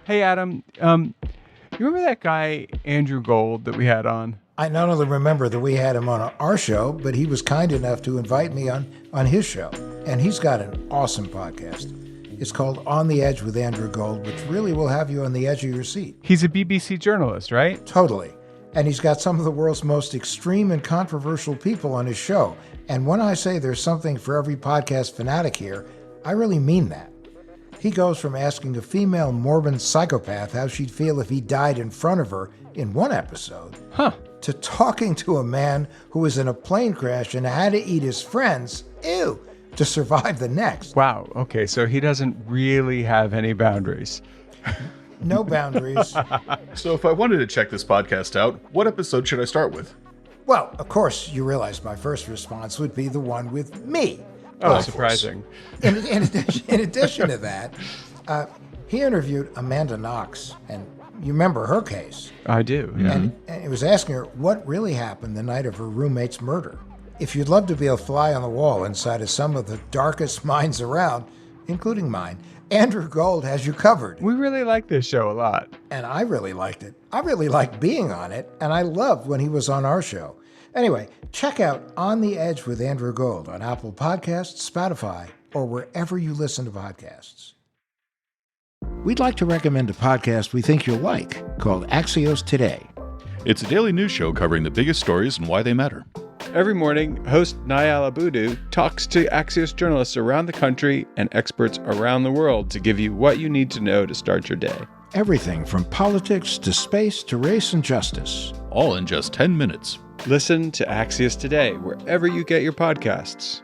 Hey, Adam. You remember that guy, Andrew Gold, that we had on? I not only remember that we had him on our show, but he was kind enough to invite me on his show. And he's got an awesome podcast. It's called On the Edge with Andrew Gold, which really will have you on the edge of your seat. He's a BBC journalist, right? Totally. And he's got some of the world's most extreme and controversial people on his show. And when I say there's something for every podcast fanatic here, I really mean that. He goes from asking a female morbid psychopath how she'd feel if he died in front of her in one episode, to talking to a man who was in a plane crash and had to eat his friends, to survive the next. Wow. Okay, so he doesn't really have any boundaries. No boundaries. So if I wanted to check this podcast out, what episode should I start with? Well, of course, you realize my first response would be the one with me. Oh, surprising. In addition to that, he interviewed Amanda Knox, and you remember her case. I do, yeah. And it was asking her what really happened the night of her roommate's murder. If you'd love to be a fly on the wall inside of some of the darkest minds around, including mine, Andrew Gold has you covered. We really like this show a lot. And I really liked it. I really liked being on it, and I loved when he was on our show. Anyway, check out On the Edge with Andrew Gold on Apple Podcasts, Spotify, or wherever you listen to podcasts. We'd like to recommend a podcast we think you'll like called Axios Today. It's a daily news show covering the biggest stories and why they matter. Every morning, host Nayal Abudu talks to Axios journalists around the country and experts around the world to give you what you need to know to start your day. Everything from politics to space to race and justice. All in just 10 minutes. Listen to Axios Today wherever you get your podcasts.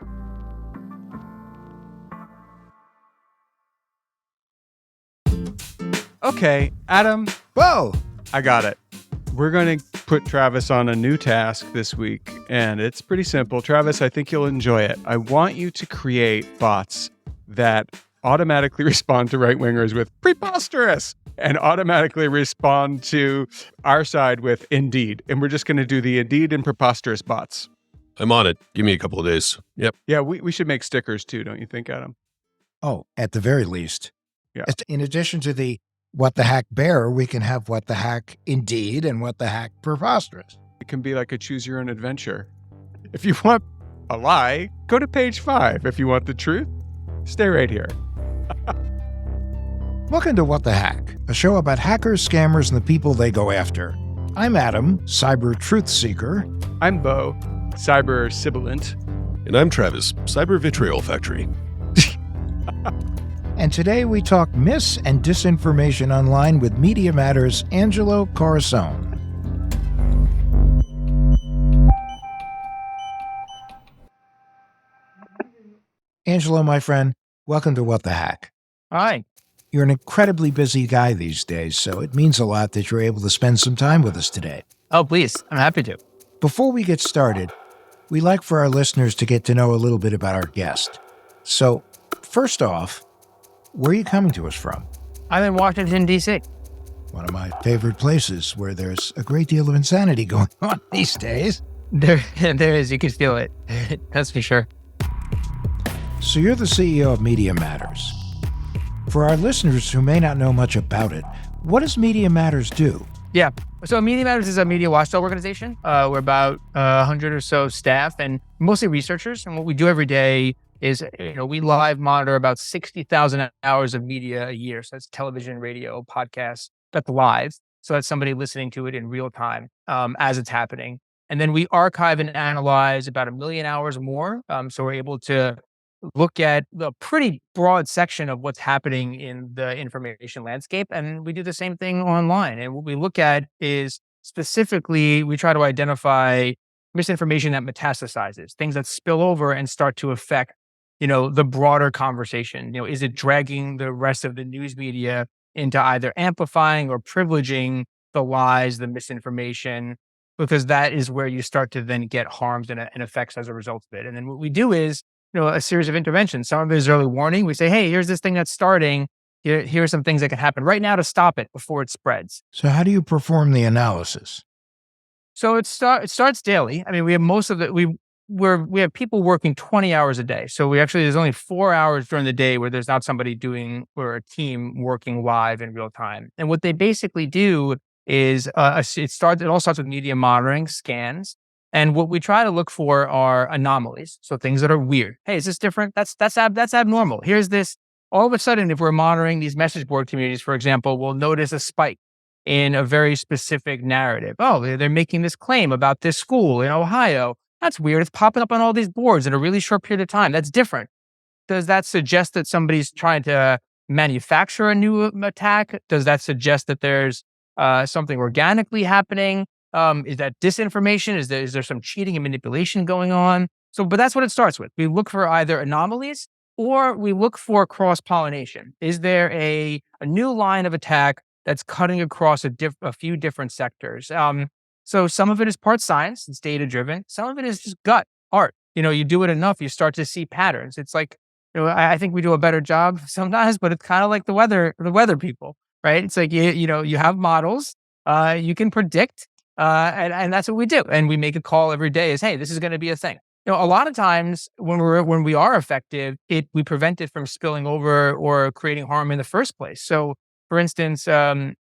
Okay, Adam. Whoa! I got it. We're going to put Travis on a new task this week, and it's pretty simple. Travis, I think you'll enjoy it. I want you to create bots that automatically respond to right-wingers with preposterous and automatically respond to our side with indeed. And we're just going to do the indeed and preposterous bots. I'm on it. Give me a couple of days. Yep. Yeah, we should make stickers too, don't you think, Adam? Oh, at the very least. Yeah. In addition to the what the hack bear, we can have what the hack indeed and what the hack preposterous. It can be like a choose your own adventure. If you want a lie, go to page 5. If you want the truth, stay right here. Welcome to What the Hack, a show about hackers, scammers, and the people they go after. I'm Adam, cyber truth seeker. I'm Bo, cyber sibilant. And I'm Travis, cyber vitriol factory. And today we talk mis and disinformation online with Media Matters' Angelo Carusone. Angelo, my friend, welcome to What the Hack. Hi. You're an incredibly busy guy these days, so it means a lot that you're able to spend some time with us today. Oh, please. I'm happy to. Before we get started, we like for our listeners to get to know a little bit about our guest. So, first off, where are you coming to us from? I'm in Washington, D.C. One of my favorite places where there's a great deal of insanity going on these days. There is. You can feel it. That's for sure. So you're the CEO of Media Matters. For our listeners who may not know much about it, what does Media Matters do? Yeah. So Media Matters is a media watchdog organization. We're about 100 or so staff and mostly researchers. And what we do every day is, we live monitor about 60,000 hours of media a year. So that's television, radio, podcasts. That's live. So that's somebody listening to it in real time as it's happening. And then we archive and analyze about 1 million hours more. So we're able to look at a pretty broad section of what's happening in the information landscape. And we do the same thing online. And what we look at is specifically, we try to identify misinformation that metastasizes, things that spill over and start to affect, the broader conversation. Is it dragging the rest of the news media into either amplifying or privileging the lies, the misinformation, because that is where you start to then get harms and effects as a result of it. And then what we do is, a series of interventions. Some of it is early warning. We say, hey, here's this thing that's starting. Here are some things that can happen right now to stop it before it spreads. So how do you perform the analysis? So it starts daily. I mean, we have most of it. we have people working 20 hours a day. So there's only 4 hours during the day where there's not somebody doing or a team working live in real time. And what they basically do is it all starts with media monitoring, scans. And what we try to look for are anomalies. So things that are weird. Hey, is this different? That's abnormal. Here's this. All of a sudden, if we're monitoring these message board communities, for example, we'll notice a spike in a very specific narrative. Oh, they're making this claim about this school in Ohio. That's weird. It's popping up on all these boards in a really short period of time. That's different. Does that suggest that somebody's trying to manufacture a new attack? Does that suggest that there's something organically happening? Is that disinformation? Is there some cheating and manipulation going on? But that's what it starts with. We look for either anomalies or we look for cross-pollination. Is there a new line of attack that's cutting across a few different sectors? So some of it is part science, it's data-driven. Some of it is just gut, art. You do it enough, you start to see patterns. It's like, I think we do a better job sometimes, but it's kind of like the weather people, right? It's like, you have models, you can predict, and that's what we do. And we make a call every day is, hey, this is going to be a thing. A lot of times when we are effective, we prevent it from spilling over or creating harm in the first place. So, for instance,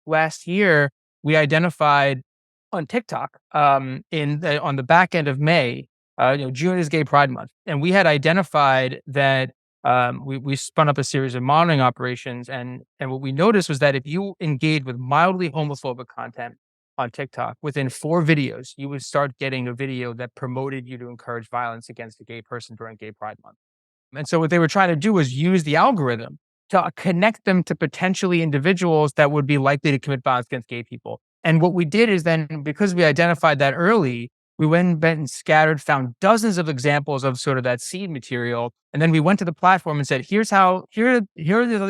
last year we identified on TikTok on the back end of May, June is Gay Pride Month, and we had identified that we spun up a series of monitoring operations, and what we noticed was that if you engage with mildly homophobic content on TikTok, within 4 videos, you would start getting a video that promoted you to encourage violence against a gay person during Gay Pride Month. And so what they were trying to do was use the algorithm to connect them to potentially individuals that would be likely to commit violence against gay people. And what we did is then, because we identified that early, we went and scattered, found dozens of examples of sort of that seed material. And then we went to the platform and said, here are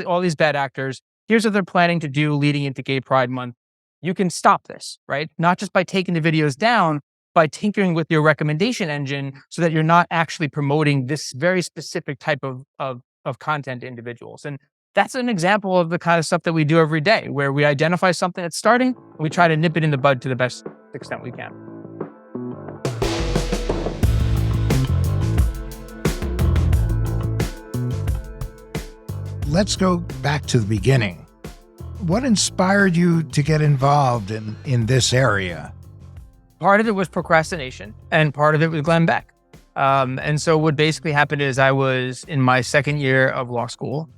all these bad actors. Here's what they're planning to do leading into Gay Pride Month. You can stop this, right? Not just by taking the videos down, by tinkering with your recommendation engine so that you're not actually promoting this very specific type of content to individuals. And that's an example of the kind of stuff that we do every day, where we identify something that's starting and we try to nip it in the bud to the best extent we can. Let's go back to the beginning. What inspired you to get involved in this area? Part of it was procrastination, and part of it was Glenn Beck. And so what basically happened is I was in my second year of law school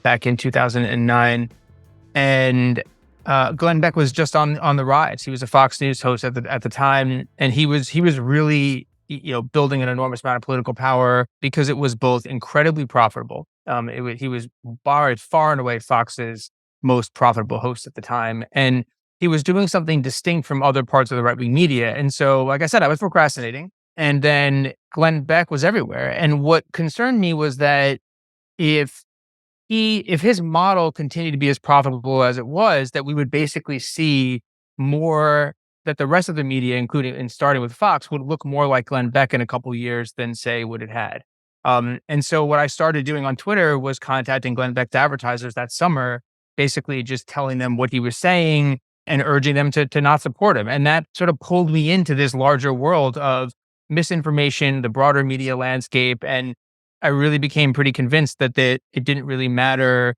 back in 2009, and Glenn Beck was just on the rise. He was a Fox News host at the time, and he was really building an enormous amount of political power because it was both incredibly profitable. He was far and away Fox's most profitable host at the time, and he was doing something distinct from other parts of the right-wing media. And so, like I said, I was procrastinating. And then Glenn Beck was everywhere. And what concerned me was that if his model continued to be as profitable as it was, that we would basically see more, that the rest of the media, including and starting with Fox, would look more like Glenn Beck in a couple of years than say what it had. And so what I started doing on Twitter was contacting Glenn Beck's advertisers that summer, basically just telling them what he was saying and urging them to not support him. And that sort of pulled me into this larger world of misinformation, the broader media landscape. And I really became pretty convinced that it didn't really matter,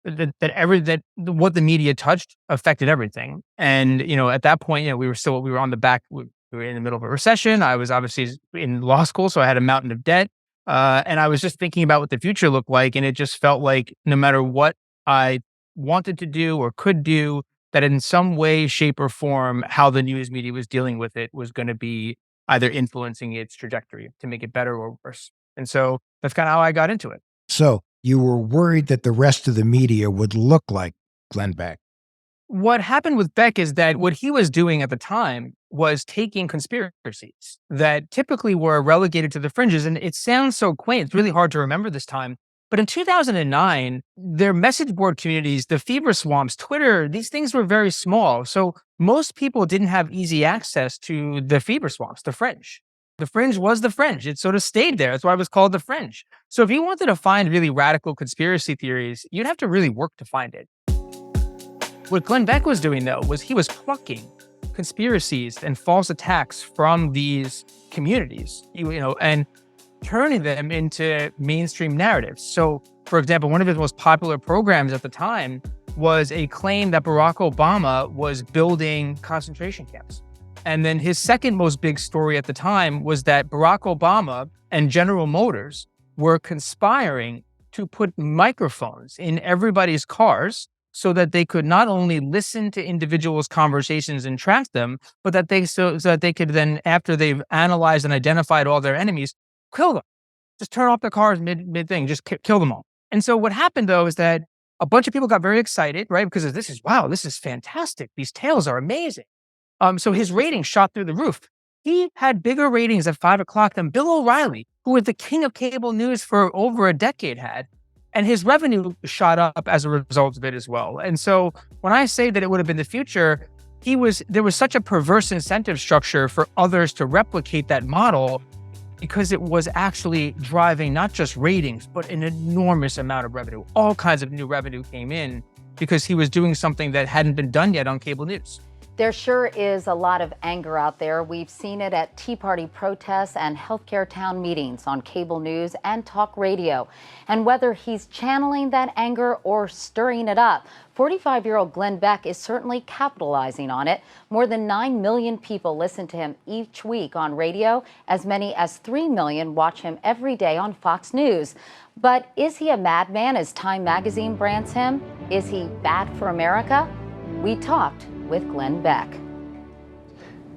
that what the media touched affected everything. And, at that point, we were on the back, we were in the middle of a recession. I was obviously in law school, so I had a mountain of debt. And I was just thinking about what the future looked like. And it just felt like no matter what I wanted to do or could do, that in some way, shape, or form, how the news media was dealing with it was going to be either influencing its trajectory to make it better or worse. And so that's kind of how I got into it. So you were worried that the rest of the media would look like Glenn Beck. What happened with Beck is that what he was doing at the time was taking conspiracies that typically were relegated to the fringes. And it sounds so quaint. It's really hard to remember this time. But in 2009, their message board communities, the fever swamps, Twitter, these things were very small. So most people didn't have easy access to the fever swamps, the fringe. The fringe was the fringe. It sort of stayed there. That's why it was called the fringe. So if you wanted to find really radical conspiracy theories, you'd have to really work to find it. What Glenn Beck was doing, though, was he was plucking conspiracies and false attacks from these communities, and turning them into mainstream narratives. So, for example, one of his most popular programs at the time was a claim that Barack Obama was building concentration camps. And then his second most big story at the time was that Barack Obama and General Motors were conspiring to put microphones in everybody's cars so that they could not only listen to individuals' conversations and track them, but so that they could then, after they've analyzed and identified all their enemies, kill them. Just turn off their cars mid thing, just kill them all. And so what happened though is that a bunch of people got very excited, right? Because this is fantastic. These tales are amazing. So his ratings shot through the roof. He had bigger ratings at 5 o'clock than Bill O'Reilly, who was the king of cable news for over a decade had. And his revenue shot up as a result of it as well. And so when I say that it would have been the future, there was such a perverse incentive structure for others to replicate that model, because it was actually driving not just ratings, but an enormous amount of revenue. All kinds of new revenue came in because he was doing something that hadn't been done yet on cable news. There sure is a lot of anger out there. We've seen it at Tea Party protests and healthcare town meetings, on cable news and talk radio. And whether he's channeling that anger or stirring it up, 45-year-old Glenn Beck is certainly capitalizing on it. More than 9 million people listen to him each week on radio. As many as 3 million watch him every day on Fox News. But is he a madman, as Time magazine brands him? Is he bad for America? We talked with Glenn Beck.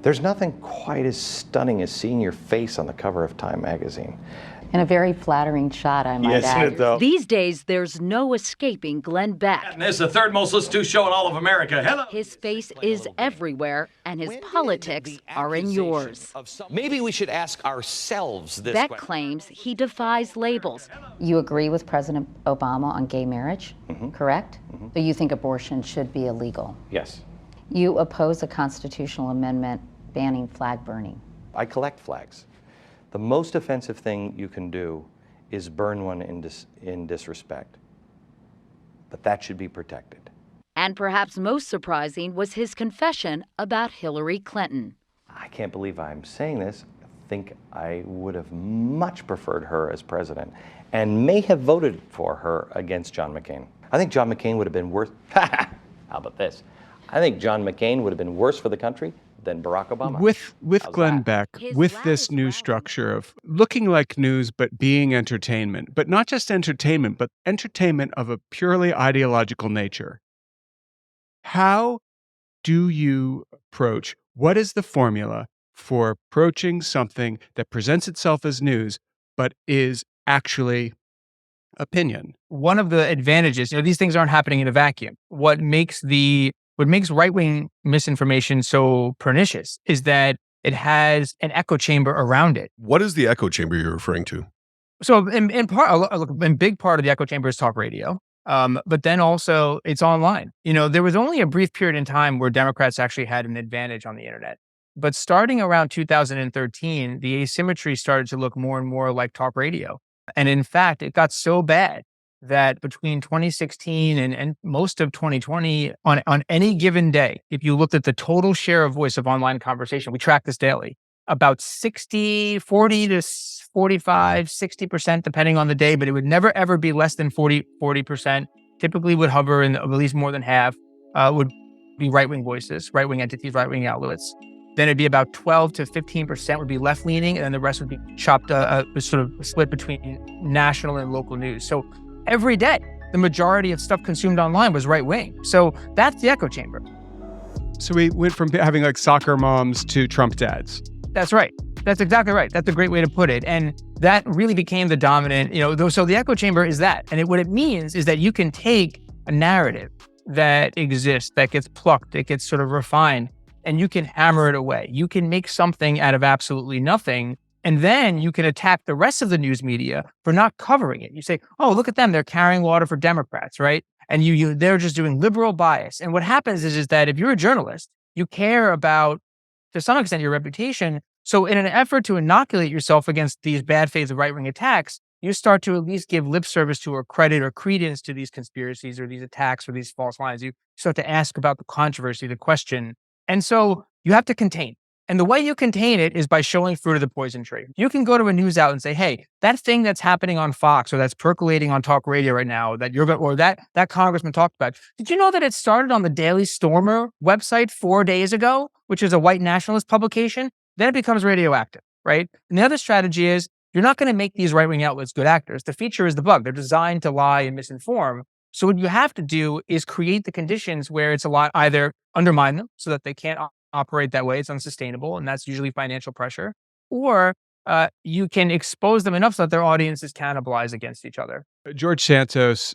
There's nothing quite as stunning as seeing your face on the cover of Time magazine. And a very flattering shot, I might add. Though. These days, there's no escaping Glenn Beck. And it's the third most listened to show in all of America. Hello. His face is everywhere, and his politics are in yours. Maybe we should ask ourselves this Beck question. claims he defies labels. You agree with President Obama on gay marriage, correct? So you think abortion should be illegal? Yes. You oppose a constitutional amendment banning flag burning. I collect flags. The most offensive thing you can do is burn one in disrespect. But that should be protected. And perhaps most surprising was his confession about Hillary Clinton. I can't believe I'm saying this. I think I would have much preferred her as president and may have voted for her against John McCain. I think John McCain would have been worse. How about this? I think John McCain would have been worse for the country than Barack Obama. With How's Glenn that? Beck, His with loud this is new loud. structure of looking like news, but being entertainment, but not just entertainment, but entertainment of a purely ideological nature. How do you approach, what is the formula for approaching something that presents itself as news, but is actually opinion? One of the advantages, these things aren't happening in a vacuum. What makes right-wing misinformation so pernicious is that it has an echo chamber around it. What is the echo chamber you're referring to? So in big part of the echo chamber is talk radio. But then also it's online. There was only a brief period in time where Democrats actually had an advantage on the internet. But starting around 2013, the asymmetry started to look more and more like talk radio. And in fact, it got so bad that between 2016 and most of 2020, on any given day, if you looked at the total share of voice of online conversation, we track this daily, about 40 to 45, 60%, depending on the day, but it would never, ever be less than 40%. Typically would hover in at least more than half, would be right-wing voices, right-wing entities, right-wing outlets. Then it'd be about 12 to 15% would be left-leaning, and then the rest would be chopped, sort of split between national and local news. So every day, the majority of stuff consumed online was right-wing. So that's the echo chamber. So we went from having like soccer moms to Trump dads. That's right. That's exactly right. That's a great way to put it. And that really became the dominant, so the echo chamber is that. And what it means is that you can take a narrative that exists, that gets plucked, that gets sort of refined, and you can hammer it away. You can make something out of absolutely nothing. And then you can attack the rest of the news media for not covering it. You say, oh, look at them. They're carrying water for Democrats, right? And they're just doing liberal bias. And what happens is that if you're a journalist, you care about, to some extent, your reputation. So in an effort to inoculate yourself against these bad faith of right-wing attacks, you start to at least give lip service to or credit or credence to these conspiracies or these attacks or these false lines. You start to ask about the controversy, the question. And so you have to contain. And the way you contain it is by showing fruit of the poison tree. You can go to a news outlet and say, hey, that thing that's happening on Fox or that's percolating on talk radio right now that you're going or that congressman talked about. Did you know that it started on the Daily Stormer website 4 days ago, which is a white nationalist publication? Then it becomes radioactive, right? And the other strategy is you're not going to make these right-wing outlets good actors. The feature is the bug. They're designed to lie and misinform. So what you have to do is create the conditions where it's a lot, either undermine them so that they can't operate that way. It's unsustainable, and that's usually financial pressure. Or you can expose them enough so that their audiences cannibalize against each other. George Santos,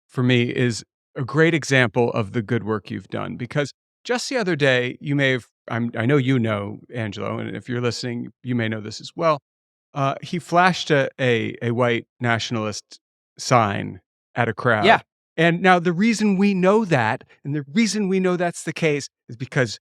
for me, is a great example of the good work you've done, because just the other day, you may have, I know you know, Angelo, and if you're listening, you may know this as well. He flashed a white nationalist sign at a crowd. Yeah. And now the reason we know that, and the reason we know that's the case, is because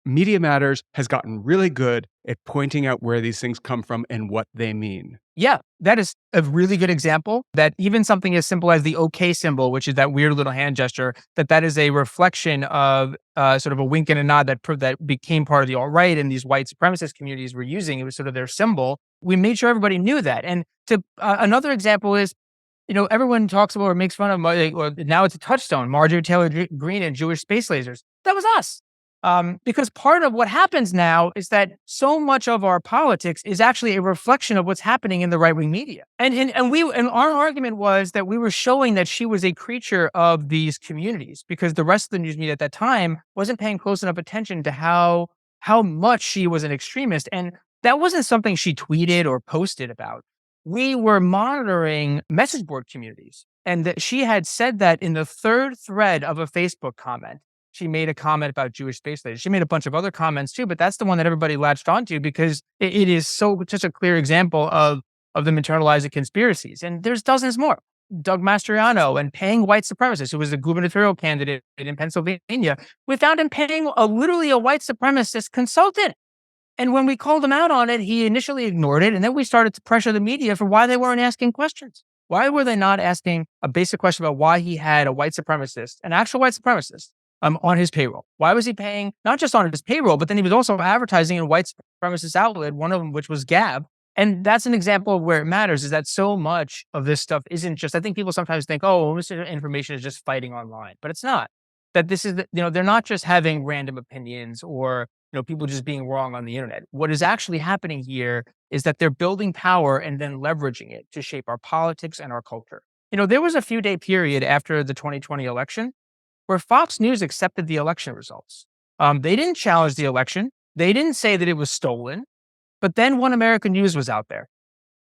Media Matters has gotten really good at pointing out where these things come from and what they mean. Yeah, that is a really good example that even something as simple as the OK symbol, which is that weird little hand gesture, that is a reflection of sort of a wink and a nod that became part of the alt-right and these white supremacist communities were using. It was sort of their symbol. We made sure everybody knew that. And another example is, everyone talks about or makes fun of, or now it's a touchstone, Marjorie Taylor Greene and Jewish space lasers. That was us. Because part of what happens now is that so much of our politics is actually a reflection of what's happening in the right-wing media. And our argument was that we were showing that she was a creature of these communities because the rest of the news media at that time wasn't paying close enough attention to how much she was an extremist. And that wasn't something she tweeted or posted about. We were monitoring message board communities, and that she had said that in the third thread of a Facebook comment. She made a comment about Jewish space lasers. She made a bunch of other comments too, but that's the one that everybody latched onto because it is such a clear example of them internalizing conspiracies. And there's dozens more. Doug Mastriano and paying white supremacists, who was a gubernatorial candidate in Pennsylvania. We found him paying literally a white supremacist consultant. And when we called him out on it, he initially ignored it. And then we started to pressure the media for why they weren't asking questions. Why were they not asking a basic question about why he had a white supremacist, an actual white supremacist, on his payroll? Why was he paying not just on his payroll, but then he was also advertising in a white supremacist outlet, one of them which was Gab. And that's an example of where it matters, is that so much of this stuff isn't just, I think people sometimes think, oh, misinformation is just fighting online, but it's not. That this is, they're not just having random opinions or, people just being wrong on the internet. What is actually happening here is that they're building power and then leveraging it to shape our politics and our culture. There was a few day period after the 2020 election where Fox News accepted the election results. They didn't challenge the election. They didn't say that it was stolen. But then One American News was out there.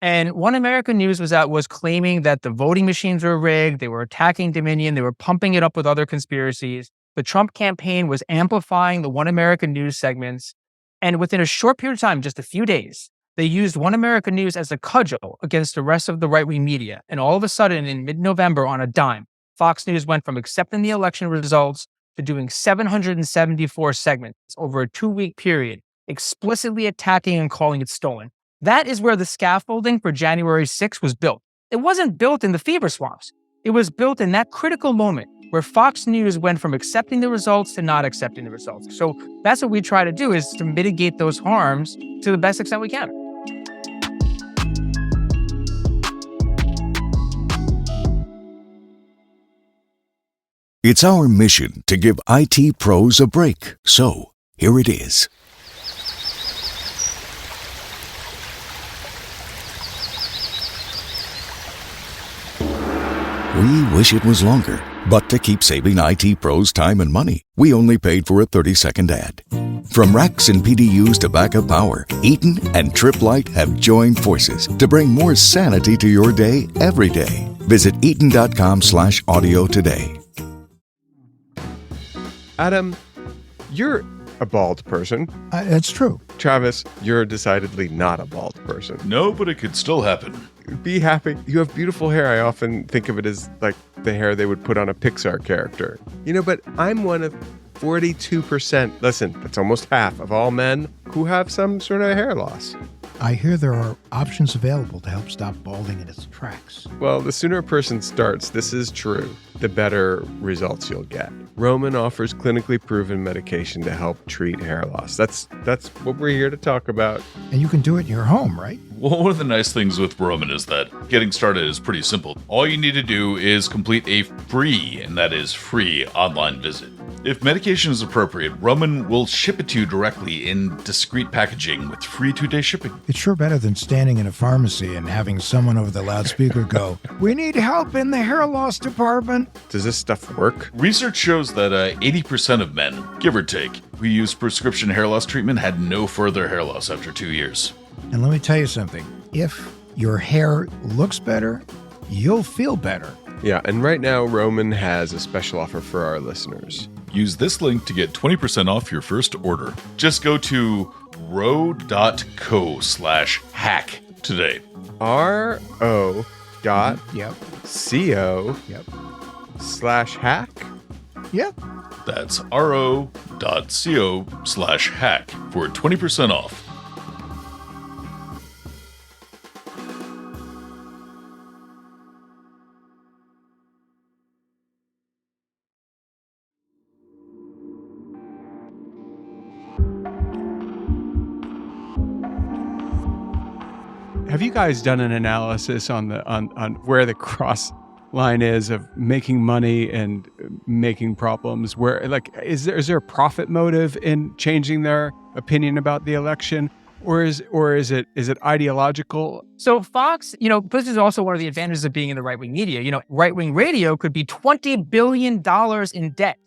And One American News was claiming that the voting machines were rigged. They were attacking Dominion. They were pumping it up with other conspiracies. The Trump campaign was amplifying the One American News segments. And within a short period of time, just a few days, they used One American News as a cudgel against the rest of the right-wing media. And all of a sudden, in mid-November, on a dime, Fox News went from accepting the election results to doing 774 segments over a 2-week period, explicitly attacking and calling it stolen. That is where the scaffolding for January 6th was built. It wasn't built in the fever swamps. It was built in that critical moment where Fox News went from accepting the results to not accepting the results. So that's what we try to do, is to mitigate those harms to the best extent we can. It's our mission to give IT pros a break. So here it is. We wish it was longer, but to keep saving IT pros time and money, we only paid for a 30-second ad. From racks and PDUs to backup power, Eaton and Trip Light have joined forces to bring more sanity to your day every day. Visit eaton.com/audio today. Adam, you're a bald person. That's true. Travis, you're decidedly not a bald person. No, but it could still happen. Be happy. You have beautiful hair. I often think of it as like the hair they would put on a Pixar character. But I'm one of 42%. Listen, that's almost half of all men who have some sort of hair loss. I hear there are options available to help stop balding in its tracks. Well, the sooner a person starts, this is true, the better results you'll get. Roman offers clinically proven medication to help treat hair loss. That's what we're here to talk about. And you can do it in your home, right? Well, one of the nice things with Roman is that getting started is pretty simple. All you need to do is complete a free, and that is free, online visit. If medication is appropriate, Roman will ship it to you directly in discreet packaging with free 2-day shipping. It's sure better than standing in a pharmacy and having someone over the loudspeaker go, "We need help in the hair loss department." Does this stuff work? Research shows that 80% of men, give or take, who used prescription hair loss treatment had no further hair loss after 2 years. And let me tell you something. If your hair looks better, you'll feel better. Yeah, and right now, Roman has a special offer for our listeners. Use this link to get 20% off your first order. Just go to ro.co/hack today. ro.co/hack? Yep. That's ro.co/hack for 20% off. Have you guys done an analysis on where the cross line is of making money and making problems? Where, like, is there a profit motive in changing their opinion about the election, or is it ideological? So Fox, this is also one of the advantages of being in the right-wing media. Right-wing radio could be $20 billion in debt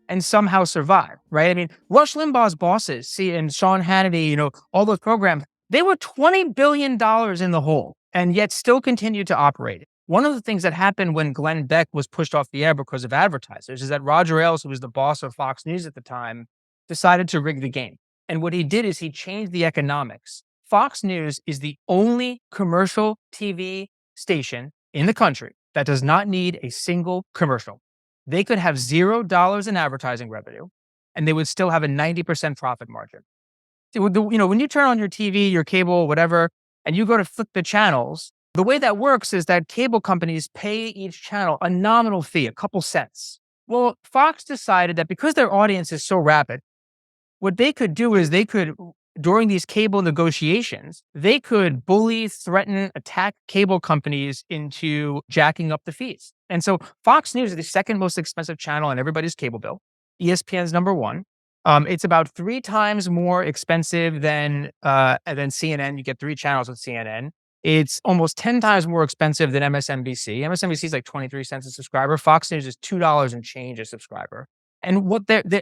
and somehow survive, right? I mean, Rush Limbaugh's bosses, and Sean Hannity, all those programs, they were $20 billion in the hole and yet still continued to operate. One of the things that happened when Glenn Beck was pushed off the air because of advertisers is that Roger Ailes, who was the boss of Fox News at the time, decided to rig the game. And what he did is he changed the economics. Fox News is the only commercial TV station in the country that does not need a single commercial. They could have $0 in advertising revenue, and they would still have a 90% profit margin. When you turn on your TV, your cable, whatever, and you go to flip the channels, the way that works is that cable companies pay each channel a nominal fee, a couple cents. Well, Fox decided that because their audience is so rapid, what they could do is during these cable negotiations, they could bully, threaten, attack cable companies into jacking up the fees. And so Fox News is the second most expensive channel on everybody's cable bill. ESPN's number one. It's about 3 times more expensive than CNN. You get 3 channels with CNN. It's almost 10 times more expensive than MSNBC. MSNBC is like 23 cents a subscriber. Fox News is $2 and change a subscriber. And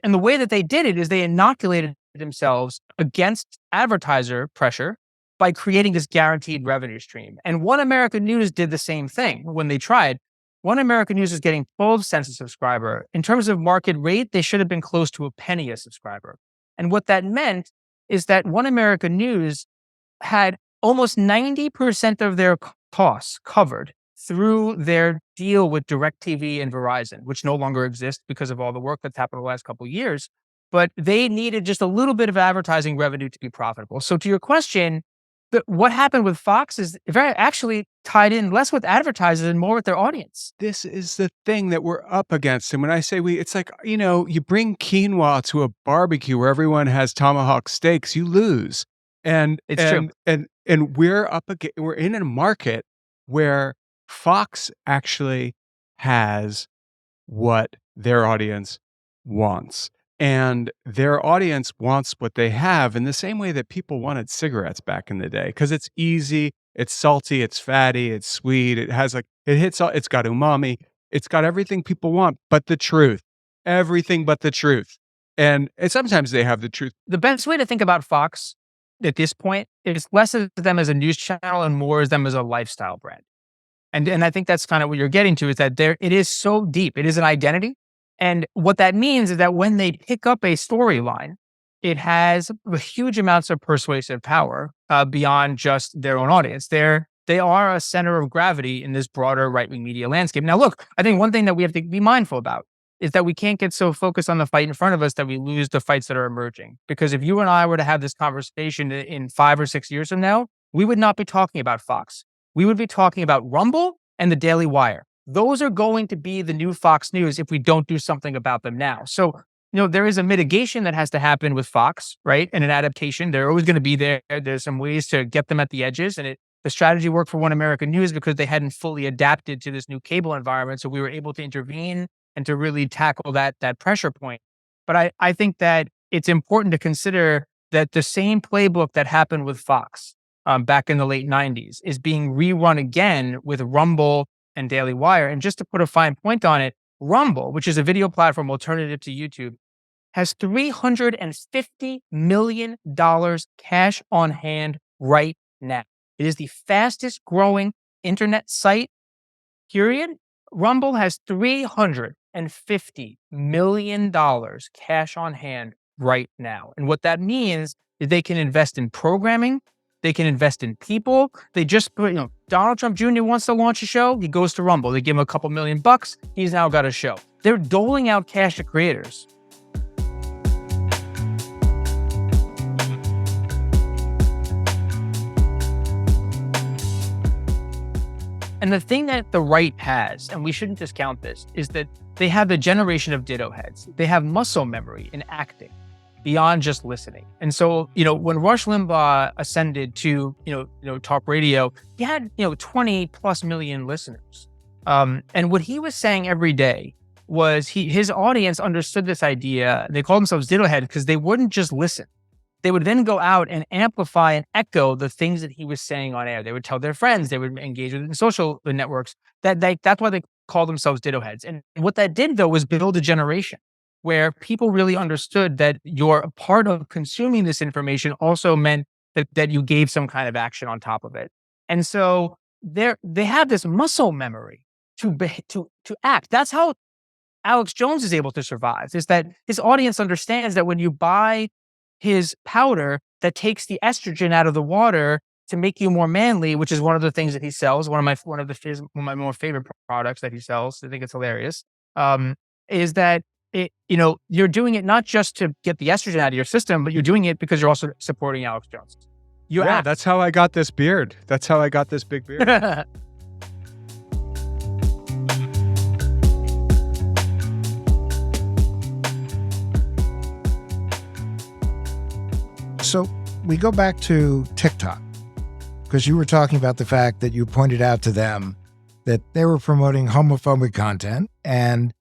and the way that they did it is they inoculated themselves against advertiser pressure by creating this guaranteed revenue stream. And One American News did the same thing when they tried. One American News is getting 12 cents a subscriber. In terms of market rate, they should have been close to a penny a subscriber. And what that meant is that One American News had almost 90% of their costs covered through their deal with DirecTV and Verizon, which no longer exists because of all the work that's happened the last couple of years. But they needed just a little bit of advertising revenue to be profitable. So to your question, what happened with Fox is very actually tied in less with advertisers and more with their audience. This is the thing that we're up against. And when I say it's like, you bring quinoa to a barbecue where everyone has tomahawk steaks, you lose. And it's true. And we're in a market where Fox actually has what their audience wants. And their audience wants what they have in the same way that people wanted cigarettes back in the day, because it's easy, it's salty, it's fatty, it's sweet, it hits all, it's got umami, it's got everything people want, but the truth, everything but the truth. And sometimes they have the truth. The best way to think about Fox at this point is less of them as a news channel and more as them as a lifestyle brand. And I think that's kind of what you're getting to, is that it is so deep. It is an identity. And what that means is that when they pick up a storyline, it has huge amounts of persuasive power beyond just their own audience. They are a center of gravity in this broader right-wing media landscape. Now, look, I think one thing that we have to be mindful about is that we can't get so focused on the fight in front of us that we lose the fights that are emerging. Because if you and I were to have this conversation in 5 or 6 years from now, we would not be talking about Fox. We would be talking about Rumble and the Daily Wire. Those are going to be the new Fox News if we don't do something about them now. So, there is a mitigation that has to happen with Fox, right? And an adaptation. They're always going to be there. There's some ways to get them at the edges. And the strategy worked for One American News because they hadn't fully adapted to this new cable environment. So we were able to intervene and to really tackle that pressure point. But I think that it's important to consider that the same playbook that happened with Fox back in the late 90s is being rerun again with Rumble and Daily Wire. And just to put a fine point on it, Rumble, which is a video platform alternative to YouTube, has $350 million cash on hand right now. It is the fastest growing internet site, period. Rumble has $350 million cash on hand right now. And what that means is they can invest in programming. They can invest in people. They just put, Donald Trump Jr. wants to launch a show. He goes to Rumble. They give him a couple $1 million. He's now got a show. They're doling out cash to creators. And the thing that the right has, and we shouldn't discount this, is that they have a generation of ditto heads. They have muscle memory in acting beyond just listening. And so, when Rush Limbaugh ascended to, talk radio, he had, 20 plus million listeners. And what he was saying every day was his audience understood this idea. They called themselves ditto heads because they wouldn't just listen. They would then go out and amplify and echo the things that he was saying on air. They would tell their friends, they would engage with it in social networks. That's why they call themselves ditto heads. And what that did, though, was build a generation where people really understood that you're a part of consuming this information also meant that you gave some kind of action on top of it. And so they have this muscle memory to act. That's how Alex Jones is able to survive, is that his audience understands that when you buy his powder that takes the estrogen out of the water to make you more manly, which is one of the things that he sells, one of my more favorite products that he sells. I think it's hilarious. Is that you're doing it not just to get the estrogen out of your system, but you're doing it because you're also supporting Alex Jones. That's how I got this beard. That's how I got this big beard. So we go back to TikTok, because you were talking about the fact that you pointed out to them that they were promoting homophobic content, and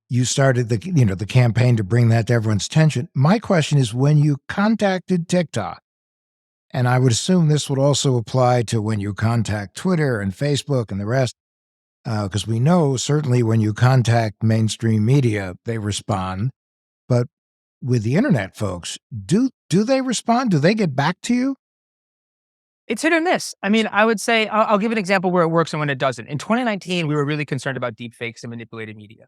you started the campaign to bring that to everyone's attention. My question is, when you contacted TikTok, and I would assume this would also apply to when you contact Twitter and Facebook and the rest, because we know certainly when you contact mainstream media, they respond. But with the internet folks, do they respond? Do they get back to you? It's hit or miss. I mean, I would say, I'll give an example where it works and when it doesn't. In 2019, we were really concerned about deepfakes and manipulated media.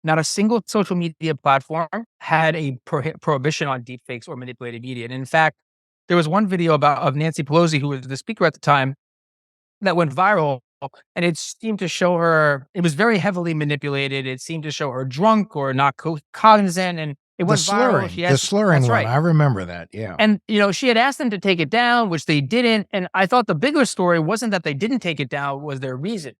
Not a single social media platform had a prohibition on deepfakes or manipulated media. And in fact, there was one video of Nancy Pelosi, who was the speaker at the time, that went viral. And it seemed to show her, it was very heavily manipulated. It seemed to show her drunk or not cognizant. And it went viral. The slurring one, right. I remember that, yeah. And, she had asked them to take it down, which they didn't. And I thought the bigger story wasn't that they didn't take it down, was their reason.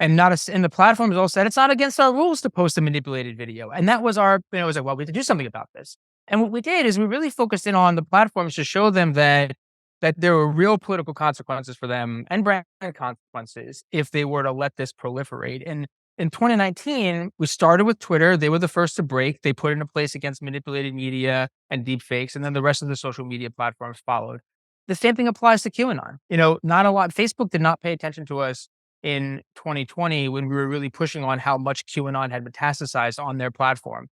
And and the platforms all said, it's not against our rules to post a manipulated video. And that was it was like, well, we have to do something about this. And what we did is we really focused in on the platforms to show them that there were real political consequences for them and brand consequences if they were to let this proliferate. And in 2019, we started with Twitter. They were the first to break. They put it into place against manipulated media and deepfakes, and then the rest of the social media platforms followed. The same thing applies to QAnon. Not a lot. Facebook did not pay attention to us in 2020 when we were really pushing on how much QAnon had metastasized on their platform.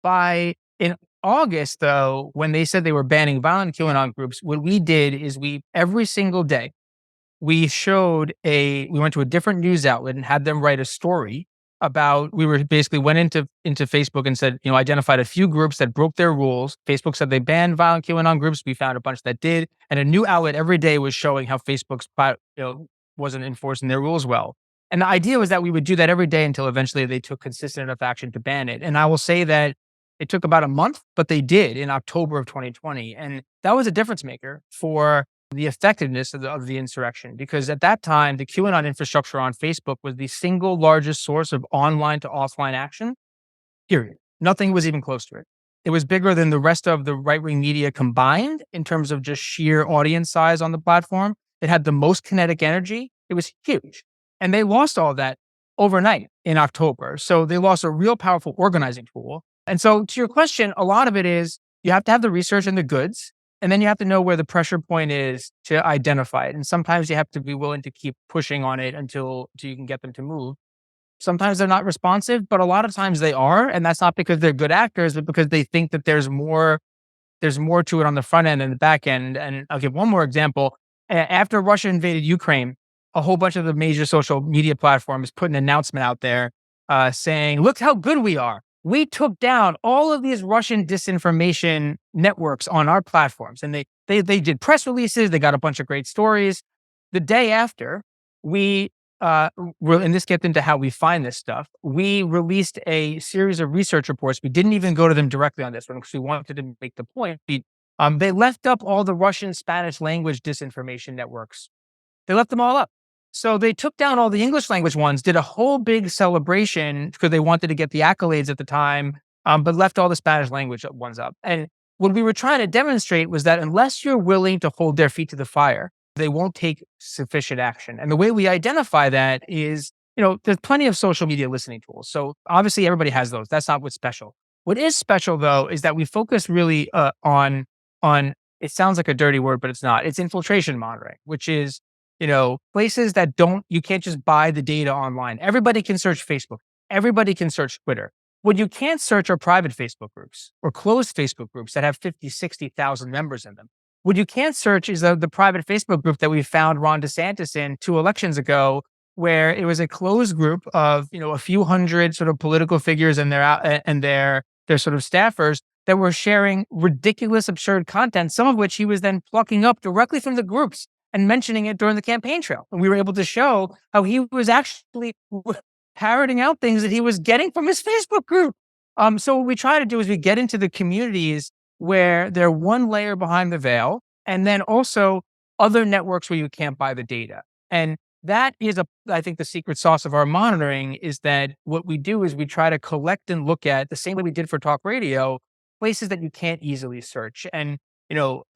In August, though, when they said they were banning violent QAnon groups, what we did is every single day, we went to a different news outlet and had them write a story about, we went into Facebook and said, identified a few groups that broke their rules. Facebook said they banned violent QAnon groups. We found a bunch that did. And a new outlet every day was showing how Facebook's, wasn't enforcing their rules well. And the idea was that we would do that every day until eventually they took consistent enough action to ban it. And I will say that it took about a month, but they did in October of 2020. And that was a difference maker for the effectiveness of the insurrection, because at that time, the QAnon infrastructure on Facebook was the single largest source of online to offline action, period. Nothing was even close to it. It was bigger than the rest of the right-wing media combined in terms of just sheer audience size on the platform. It had the most kinetic energy. It was huge. And they lost all that overnight in October. So they lost a real powerful organizing tool. And so to your question, a lot of it is you have to have the research and the goods, and then you have to know where the pressure point is to identify it. And sometimes you have to be willing to keep pushing on it until you can get them to move. Sometimes they're not responsive, but a lot of times they are. And that's not because they're good actors, but because they think that there's more to it on the front end and the back end. And I'll give one more example. After Russia invaded Ukraine, a whole bunch of the major social media platforms put an announcement out there saying, look how good we are. We took down all of these Russian disinformation networks on our platforms. And they did press releases. They got a bunch of great stories. The day after, and this gets into how we find this stuff, we released a series of research reports. We didn't even go to them directly on this one because we wanted to make the point. They left up all the Russian Spanish language disinformation networks. They left them all up. So they took down all the English language ones, did a whole big celebration because they wanted to get the accolades at the time, but left all the Spanish language ones up. And what we were trying to demonstrate was that unless you're willing to hold their feet to the fire, they won't take sufficient action. And the way we identify that is, there's plenty of social media listening tools. So obviously everybody has those. That's not what's special. What is special though, is that we focus really on, it sounds like a dirty word, but it's not. It's infiltration monitoring, which is, places that you can't just buy the data online. Everybody can search Facebook. Everybody can search Twitter. What you can't search are private Facebook groups or closed Facebook groups that have 50, 60,000 members in them. What you can't search is the private Facebook group that we found Ron DeSantis in 2 elections ago, where it was a closed group of, a few hundred sort of political figures and their sort of staffers that were sharing ridiculous, absurd content, some of which he was then plucking up directly from the groups and mentioning it during the campaign trail. And we were able to show how he was actually parroting out things that he was getting from his Facebook group. So what we try to do is we get into the communities where they're one layer behind the veil, and then also other networks where you can't buy the data. And that is, I think, the secret sauce of our monitoring is that what we do is we try to collect and look at, the same way we did for talk radio, places that you can't easily search. And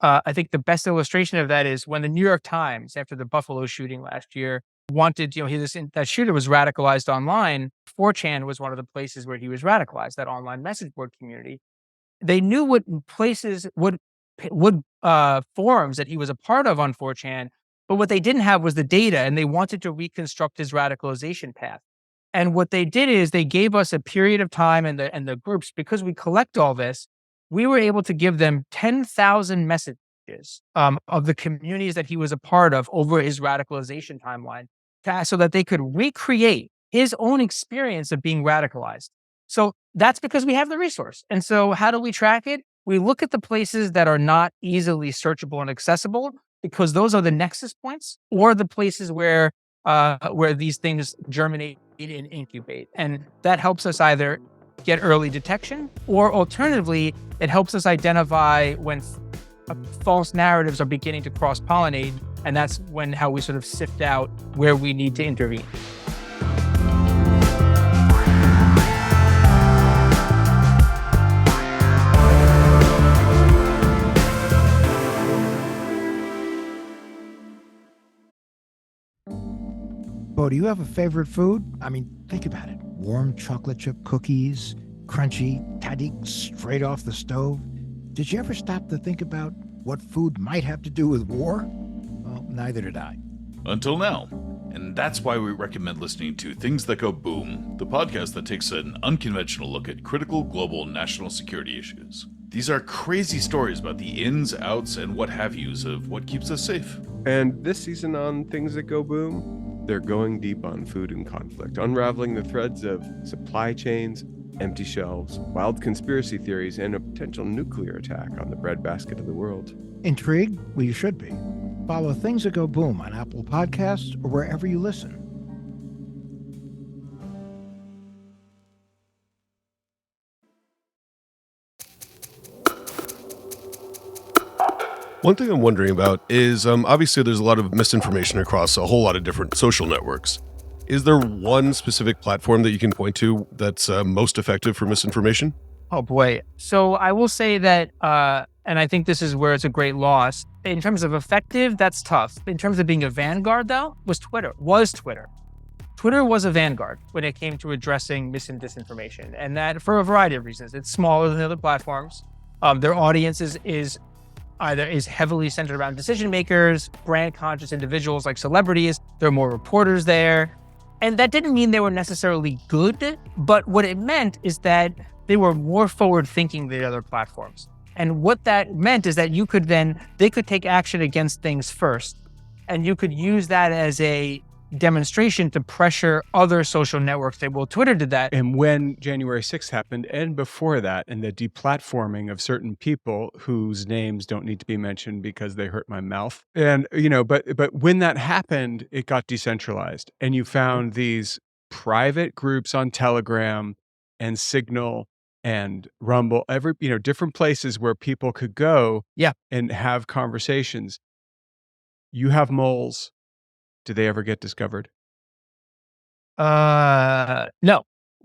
I think the best illustration of that is when the New York Times, after the Buffalo shooting last year, wanted, that shooter was radicalized online. 4chan was one of the places where he was radicalized, that online message board community. They knew what places, what forums that he was a part of on 4chan, but what they didn't have was the data, and they wanted to reconstruct his radicalization path. And what they did is they gave us a period of time, and the groups, because we collect all this, we were able to give them 10,000 messages of the communities that he was a part of over his radicalization timeline, so that they could recreate his own experience of being radicalized. So that's because we have the resource. And so how do we track it? We look at the places that are not easily searchable and accessible, because those are the nexus points, or the places where these things germinate and incubate. And that helps us either get early detection, or alternatively, it helps us identify when false narratives are beginning to cross-pollinate. And that's how we sort of sift out where we need to intervene. Bo, do you have a favorite food? I mean, think about it. Warm chocolate chip cookies, crunchy, tahdig straight off the stove. Did you ever stop to think about what food might have to do with war? Well, neither did I. Until now. And that's why we recommend listening to Things That Go Boom, the podcast that takes an unconventional look at critical global national security issues. These are crazy stories about the ins, outs, and what have yous of what keeps us safe. And this season on Things That Go Boom, they're going deep on food and conflict, unraveling the threads of supply chains, empty shelves, wild conspiracy theories, and a potential nuclear attack on the breadbasket of the world. Intrigued? Well, you should be. Follow Things That Go Boom on Apple Podcasts or wherever you listen. One thing I'm wondering about is obviously there's a lot of misinformation across a whole lot of different social networks. Is there one specific platform that you can point to that's most effective for misinformation? Oh boy. So I will say that, and I think this is where it's a great loss. In terms of effective, that's tough. In terms of being a vanguard, though, was Twitter. Twitter was a vanguard when it came to addressing mis and disinformation, and that for a variety of reasons. It's smaller than other platforms. Their audience is heavily centered around decision makers, brand conscious individuals like celebrities. There are more reporters there. And that didn't mean they were necessarily good, but what it meant is that they were more forward thinking than the other platforms. And what that meant is that they could take action against things first. And you could use that as a demonstration to pressure other social networks. Twitter did that. And when January 6th happened, and before that, and the deplatforming of certain people whose names don't need to be mentioned because they hurt my mouth. And, but when that happened, it got decentralized. And you found these private groups on Telegram and Signal and Rumble, different places where people could go and have conversations. You have moles. Do they ever get discovered? No.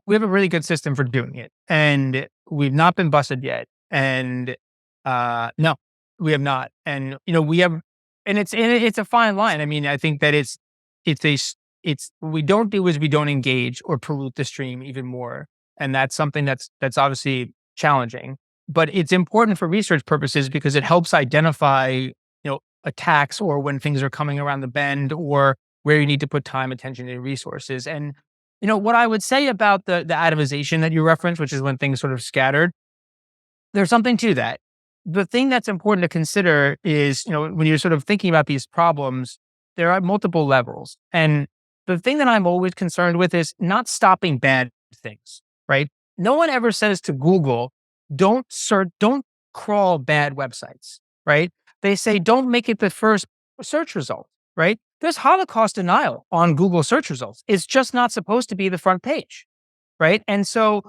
We have a really good system for doing it, and we've not been busted yet. And no, we have not. And it's a fine line. I mean, I think that it's what we don't do is we don't engage or pollute the stream even more, and that's something that's obviously challenging. But it's important for research purposes because it helps identify attacks or when things are coming around the bend or where you need to put time, attention, and resources. And, what I would say about the atomization that you referenced, which is when things sort of scattered, there's something to that. The thing that's important to consider is, when you're sort of thinking about these problems, there are multiple levels. And the thing that I'm always concerned with is not stopping bad things, right? No one ever says to Google, don't crawl bad websites, right? They say, don't make it the first search result, right? There's Holocaust denial on Google search results. It's just not supposed to be the front page, right? And so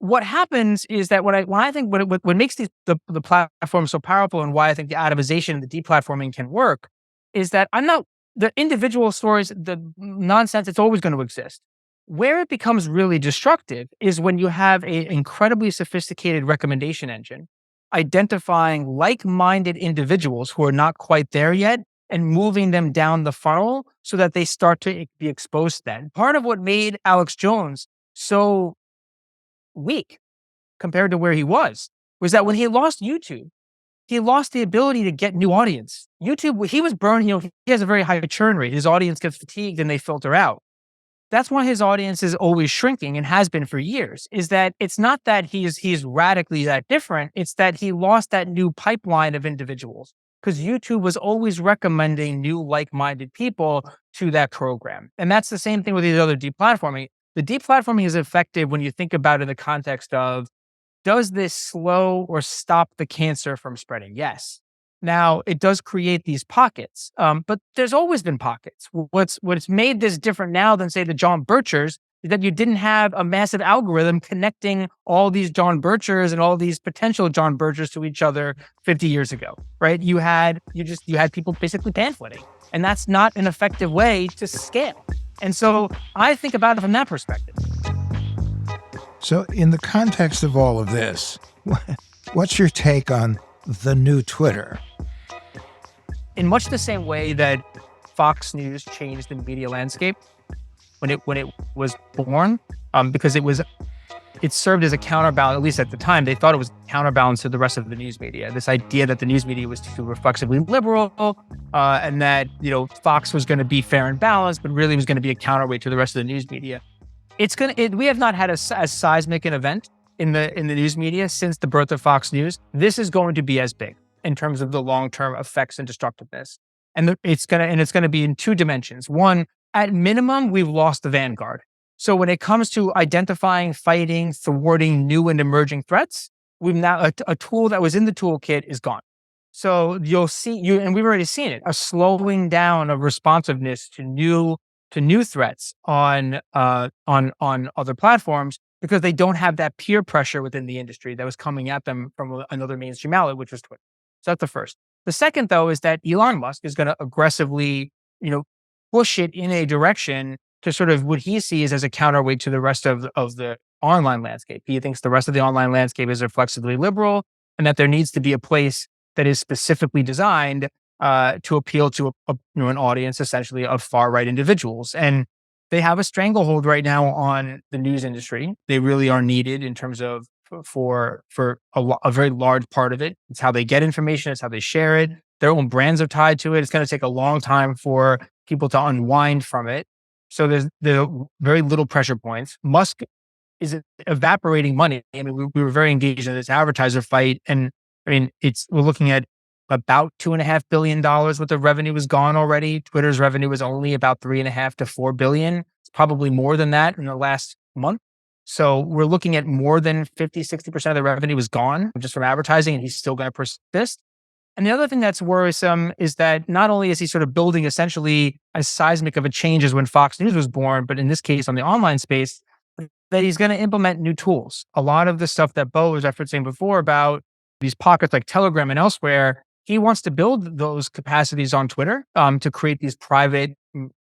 what happens is that what makes the platform so powerful and why I think the atomization and the deplatforming can work is that the individual stories, the nonsense, it's always going to exist. Where it becomes really destructive is when you have an incredibly sophisticated recommendation engine identifying like-minded individuals who are not quite there yet and moving them down the funnel so that they start to be exposed to that. Part of what made Alex Jones so weak compared to where he was that when he lost YouTube, he lost the ability to get new audience. YouTube, he was burned, he has a very high churn rate. His audience gets fatigued and they filter out. That's why his audience is always shrinking and has been for years, is that it's not that he's radically that different. It's that he lost that new pipeline of individuals because YouTube was always recommending new like-minded people to that program. And that's the same thing with the other deplatforming. The deplatforming is effective when you think about it in the context of, does this slow or stop the cancer from spreading? Yes. Now, it does create these pockets, but there's always been pockets. What's made this different now than, say, the John Birchers is that you didn't have a massive algorithm connecting all these John Birchers and all these potential John Birchers to each other 50 years ago, right? You had people basically pamphleting, and that's not an effective way to scale. And so I think about it from that perspective. So in the context of all of this, what's your take on the new Twitter? In much the same way that Fox News changed the media landscape when it was born, because it served as a counterbalance. At least at the time, they thought it was a counterbalance to the rest of the news media. This idea that the news media was too reflexively liberal, and that Fox was going to be fair and balanced, but really was going to be a counterweight to the rest of the news media. We have not had as seismic an event in the news media since the birth of Fox News. This is going to be as big in terms of the long-term effects and destructiveness. And it's going to be in two dimensions. One, at minimum, we've lost the vanguard. So when it comes to identifying, fighting, thwarting new and emerging threats, we've now a tool that was in the toolkit is gone. So you'll see and we've already seen it, a slowing down of responsiveness to new threats on other platforms, because they don't have that peer pressure within the industry that was coming at them from another mainstream outlet, which was Twitter. So that's the first. The second, though, is that Elon Musk is going to aggressively, push it in a direction to sort of what he sees as a counterweight to the rest of the online landscape. He thinks the rest of the online landscape is reflexively liberal, and that there needs to be a place that is specifically designed to appeal to an audience, essentially, of far right individuals. And they have a stranglehold right now on the news industry. They really are needed in terms of for a very large part of it. It's how they get information. It's how they share it. Their own brands are tied to it. It's going to take a long time for people to unwind from it. So there's very little pressure points. Musk is evaporating money. I mean, we were very engaged in this advertiser fight, and I mean, we're looking at about $2.5 billion worth of revenue is gone already. Twitter's revenue was only about $3.5 to $4 billion. It's probably more than that in the last month. So we're looking at more than 50-60% of the revenue is gone just from advertising, and he's still going to persist. And the other thing that's worrisome is that not only is he sort of building essentially as seismic of a change as when Fox News was born, but in this case on the online space, that he's going to implement new tools. A lot of the stuff that Bo was referencing before about these pockets like Telegram and elsewhere, he wants to build those capacities on Twitter to create these private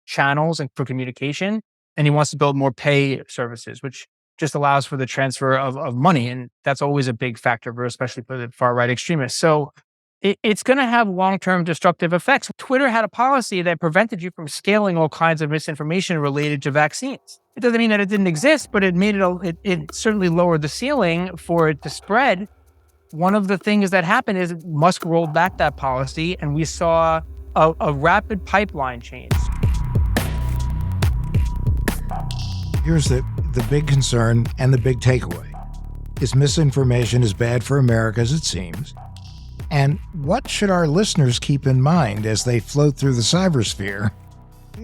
channels and for communication. And he wants to build more pay services, which just allows for the transfer of money. And that's always a big factor, especially for the far right extremists. So it's going to have long-term destructive effects. Twitter had a policy that prevented you from scaling all kinds of misinformation related to vaccines. It doesn't mean that it didn't exist, but it made it certainly lowered the ceiling for it to spread. One of the things that happened is Musk rolled back that policy, and we saw a rapid pipeline change. Here's the big concern and the big takeaway. Is misinformation as bad for America as it seems? And what should our listeners keep in mind as they float through the cybersphere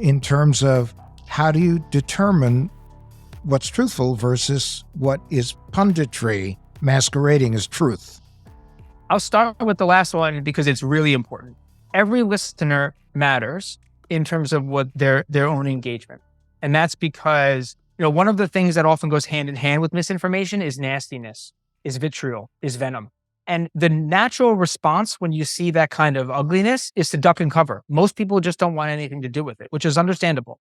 in terms of how do you determine what's truthful versus what is punditry masquerading as truth? I'll start with the last one because it's really important. Every listener matters in terms of what their own engagement. And that's because, one of the things that often goes hand in hand with misinformation is nastiness, is vitriol, is venom. And the natural response when you see that kind of ugliness is to duck and cover. Most people just don't want anything to do with it, which is understandable.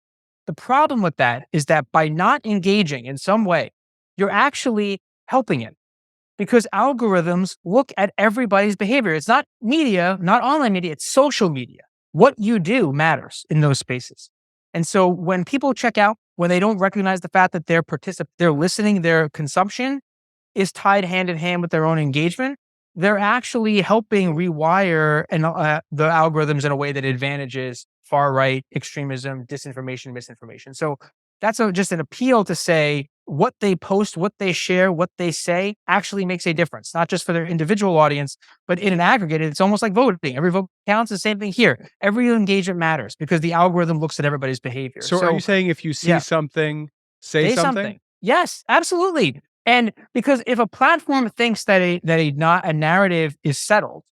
The problem with that is that by not engaging in some way, you're actually helping it. Because algorithms look at everybody's behavior. It's not media, not online media, it's social media. What you do matters in those spaces. And so when people check out, when they don't recognize the fact that they're listening, their consumption is tied hand in hand with their own engagement, they're actually helping rewire the algorithms in a way that advantages far-right extremism, disinformation, misinformation. So that's just an appeal to say what they post, what they share, what they say actually makes a difference, not just for their individual audience, but in an aggregate, it's almost like voting. Every vote counts. The same thing here. Every engagement matters because the algorithm looks at everybody's behavior. So are you saying if you see something, say something? Yes, absolutely. And because if a platform thinks that a narrative is settled,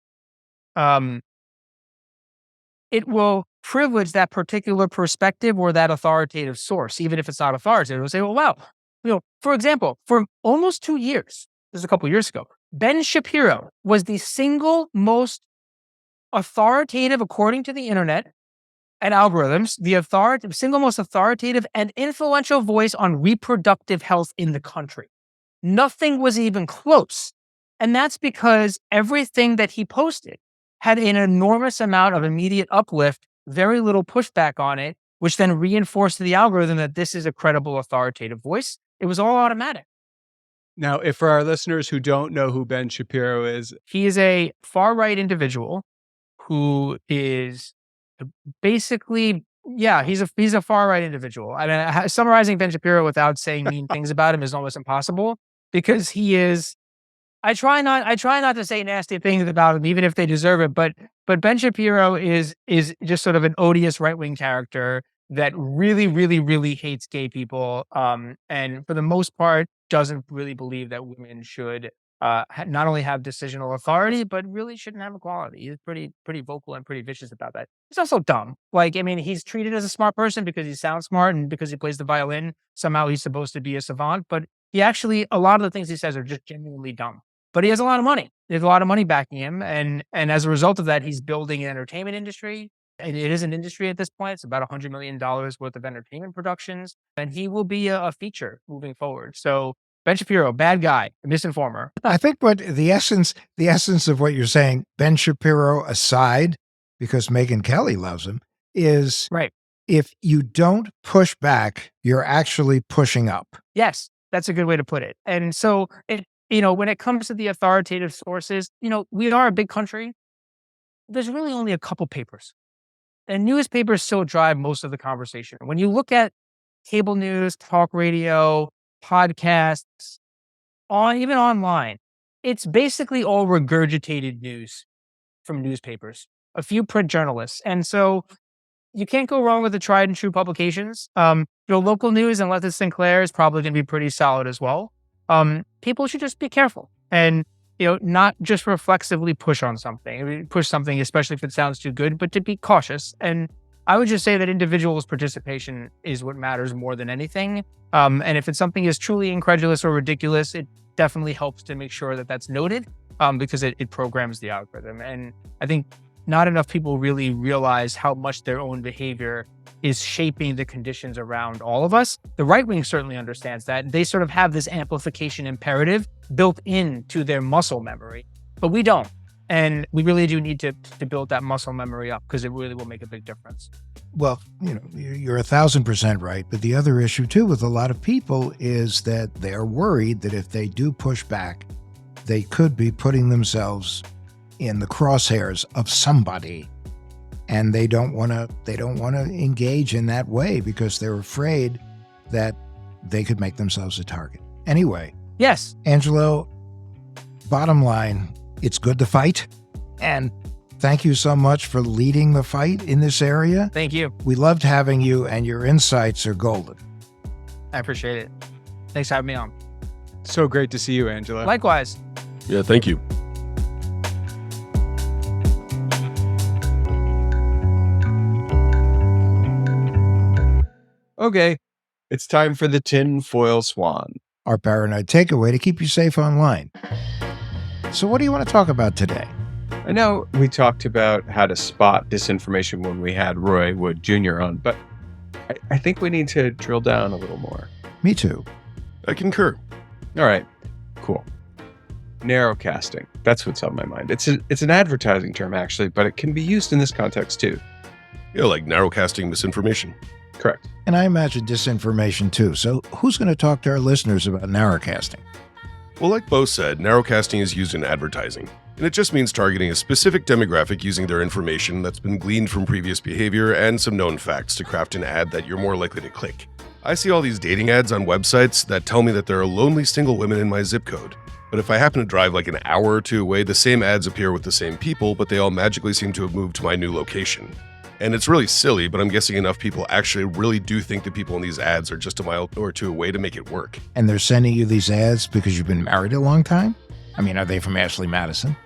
it will privilege that particular perspective or that authoritative source, even if it's not authoritative. It'll say, well, wow. For example, for almost 2 years, this is a couple of years ago, Ben Shapiro was the single most authoritative, according to the internet and algorithms, the single most authoritative and influential voice on reproductive health in the country. Nothing was even close. And that's because everything that he posted had an enormous amount of immediate uplift, very little pushback on it, which then reinforced to the algorithm that this is a credible, authoritative voice. It was all automatic. Now, if for our listeners who don't know who Ben Shapiro is, he is a far-right individual who is basically, he's a far-right individual. I mean, summarizing Ben Shapiro without saying mean things about him is almost impossible because he is. I try not to say nasty things about him, even if they deserve it. But Ben Shapiro is just sort of an odious right-wing character that really, really, really hates gay people, and for the most part doesn't really believe that women should not only have decisional authority, but really shouldn't have equality. He's pretty vocal and pretty vicious about that. He's also dumb. He's treated as a smart person because he sounds smart and because he plays the violin. Somehow he's supposed to be a savant, but a lot of the things he says are just genuinely dumb. But he has a lot of money. there's a lot of money backing him. And as a result of that, he's building an entertainment industry. And it is an industry at this point. It's about $100 million worth of entertainment productions. And he will be a feature moving forward. So Ben Shapiro, bad guy, misinformer. I think what the essence of what you're saying, Ben Shapiro aside, because Megyn Kelly loves him, is Right. if you don't push back, you're actually pushing up. Yes, that's a good way to put it. And so when it comes to the authoritative sources, we are a big country. There's really only a couple papers. And newspapers still drive most of the conversation. When you look at cable news, talk radio, podcasts, even online, it's basically all regurgitated news from newspapers, a few print journalists. And so you can't go wrong with the tried and true publications. Local news, unless it's Sinclair, is probably going to be pretty solid as well. People should just be careful and not just reflexively push on something. I mean, push something, especially if it sounds too good, but to be cautious. And I would just say that individuals' participation is what matters more than anything. And if it's something is truly incredulous or ridiculous, it definitely helps to make sure that that's noted because it programs the algorithm. And I think not enough people really realize how much their own behavior is shaping the conditions around all of us. The right wing certainly understands that. They sort of have this amplification imperative built into their muscle memory, but we don't. And we really do need to build that muscle memory up because it really will make a big difference. Well, you're 1,000% right. But the other issue, too, with a lot of people is that they're worried that if they do push back, they could be putting themselves in the crosshairs of somebody. And they don't want to engage in that way because they're afraid that they could make themselves a target. Anyway. Yes. Angelo, bottom line, it's good to fight. And thank you so much for leading the fight in this area. Thank you. We loved having you, and your insights are golden. I appreciate it. Thanks for having me on. So great to see you, Angelo. Likewise. Yeah, thank you. Okay, it's time for the Tin Foil Swan. Our paranoid takeaway to keep you safe online. So what do you want to talk about today? I know we talked about how to spot disinformation when we had Roy Wood Jr. on, but I think we need to drill down a little more. Me too. I concur. All right, cool. Narrowcasting. That's what's on my mind. It's an advertising term, actually, but it can be used in this context, too. Yeah, like narrowcasting misinformation. Correct. And I imagine disinformation, too. So who's going to talk to our listeners about narrowcasting? Well, like Bo said, narrowcasting is used in advertising, and it just means targeting a specific demographic using their information that's been gleaned from previous behavior and some known facts to craft an ad that you're more likely to click. I see all these dating ads on websites that tell me that there are lonely single women in my zip code. But if I happen to drive like an hour or two away, the same ads appear with the same people, but they all magically seem to have moved to my new location. And it's really silly, but I'm guessing enough people actually really do think the people in these ads are just a mile or two away to make it work. And they're sending you these ads because you've been married a long time? I mean, are they from Ashley Madison?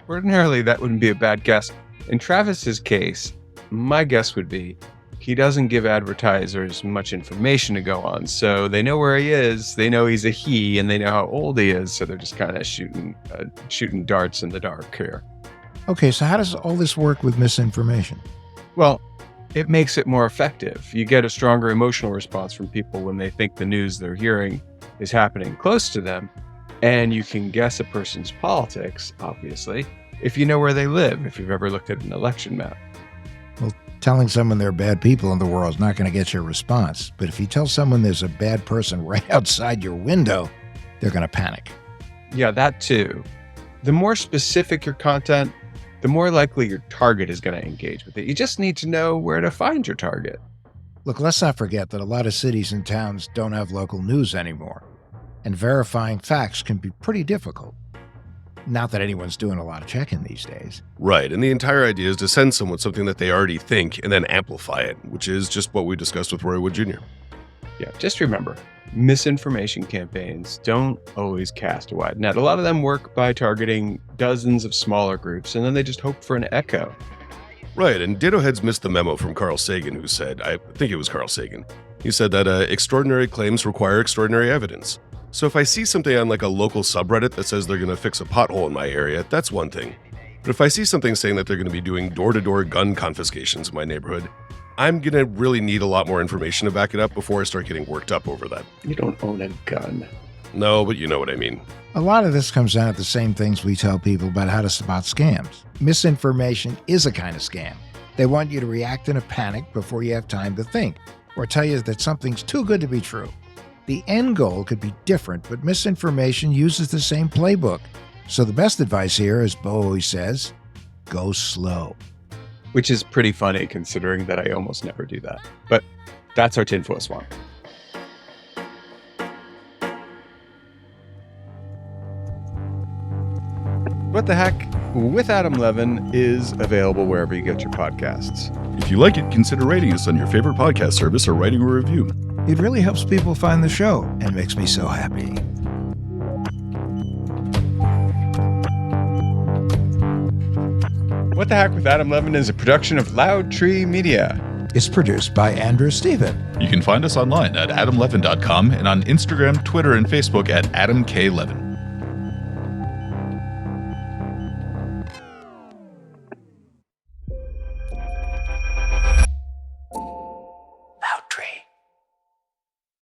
Ordinarily, that wouldn't be a bad guess. In Travis's case, my guess would be he doesn't give advertisers much information to go on. So they know where he is, they know he's a he, and they know how old he is. So they're just kind of shooting darts in the dark here. Okay, so how does all this work with misinformation? Well, it makes it more effective. You get a stronger emotional response from people when they think the news they're hearing is happening close to them. And you can guess a person's politics, obviously, if you know where they live, if you've ever looked at an election map. Well, telling someone there are bad people in the world is not going to get your response. But if you tell someone there's a bad person right outside your window, they're going to panic. Yeah, that too. The more specific your content, the more likely your target is going to engage with it. You just need to know where to find your target. Look, let's not forget that a lot of cities and towns don't have local news anymore, and verifying facts can be pretty difficult. Not that anyone's doing a lot of checking these days. Right, and the entire idea is to send someone something that they already think and then amplify it, which is just what we discussed with Roy Wood Jr. Yeah, just remember, misinformation campaigns don't always cast a wide net. A lot of them work by targeting dozens of smaller groups, and then they just hope for an echo. Right, and Ditto Heads missed the memo from Carl Sagan, who said, I think it was Carl Sagan, he said that extraordinary claims require extraordinary evidence. So if I see something on like a local subreddit that says they're going to fix a pothole in my area, that's one thing. But if I see something saying that they're going to be doing door-to-door gun confiscations in my neighborhood, I'm going to really need a lot more information to back it up before I start getting worked up over that. You don't own a gun. No, but you know what I mean. A lot of this comes down to the same things we tell people about how to spot scams. Misinformation is a kind of scam. They want you to react in a panic before you have time to think, or tell you that something's too good to be true. The end goal could be different, but misinformation uses the same playbook. So the best advice here, as Bo always says, go slow. Which is pretty funny considering that I almost never do that. But that's our Tin Foil Swan. What the Heck with Adam Levin is available wherever you get your podcasts. If you like it, consider rating us on your favorite podcast service or writing a review. It really helps people find the show and makes me so happy. What the Heck with Adam Levin is a production of Loud Tree Media. It's produced by Andrew Stephen. You can find us online at adamlevin.com and on Instagram, Twitter, and Facebook at Adam K. Levin.